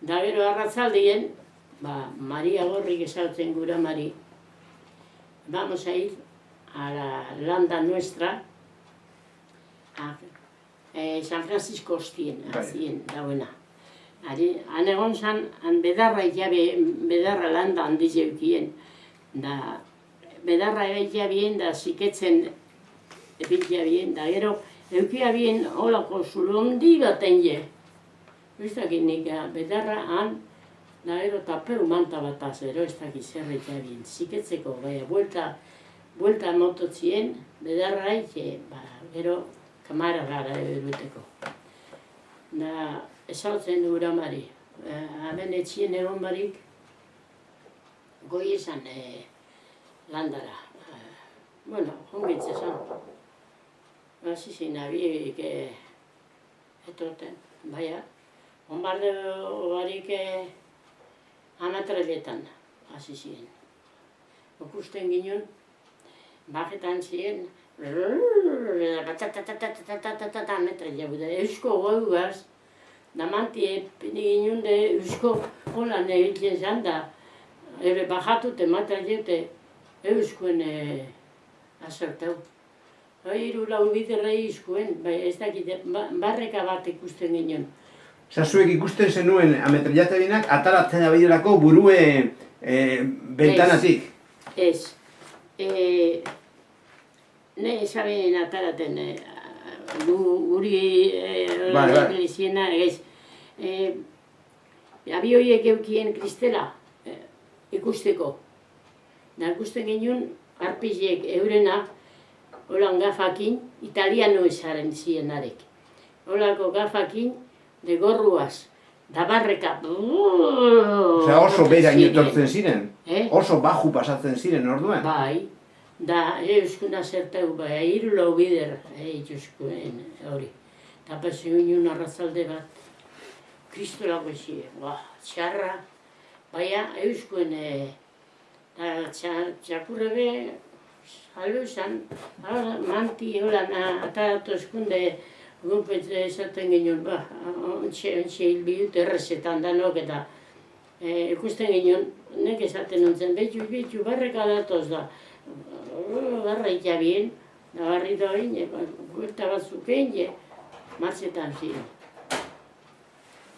Da gero arratzaldien, Maria Gorrik esautzen gura Mari, vamos a ir a la landa nuestra, a San Francisco Ostien, azien dauena. Han egon zan, bedarra landa handiz eukien, da bedarra egitea bien, da ziketzen epitia bien, da gero eukia bien holako zulondi baten je. Ez dakit nik, bedarra han, da gero taperu manta bat azero, ez dakit zerretia bien, ziketzeko, buelta mototzien, bedarra gero kamara gara eruteko. Da, esautzen du gura Mari, hemen etxien egon barik, goi esan landara. Bueno, jongitze zan. Azizin abiek etorten, baina, bombardeo barik amatrailetan azizien. Okusten ginen, bajetan ziren, amatraile bude, eusko goigaz, da mantie ginen de eusko holan egiten zan da, bajatute, matrailete, euskoen azertau. Hiru lau biderrei izkuen, ez dakit, barreka bat ikusten ginen. Zuek ikusten zenuen ametrallateginak ataratzen abiderako burue bentanatik? Ez. Ne esaben ataraten, guri egliziena, ez. Abioiek eukien kristela ikusteko. Da ikusten ginen, arpiziek eurena, holan gafakin, italiano esaren zienarek. Holako gafakin, de gorruaz, da barreka. Oso berain etortzen ziren? Oso baju pasatzen ziren orduan? Bai, da euskuna zerteu, hiru lau bider euskuen hori. Eta pasio ginen arrazalde bat, kristolako ezi, txarra, baina euskuen txakurrebe, Halu esan, manti holan ataratu eskunde gunpet esaten ginen, ontxe hilbidut errezetan danok eta ikusten ginen, nek esaten nuntzen, betxu, barreka datoz da, barra itabien, da barri doin, guelta bat zuken, martzetan ziren.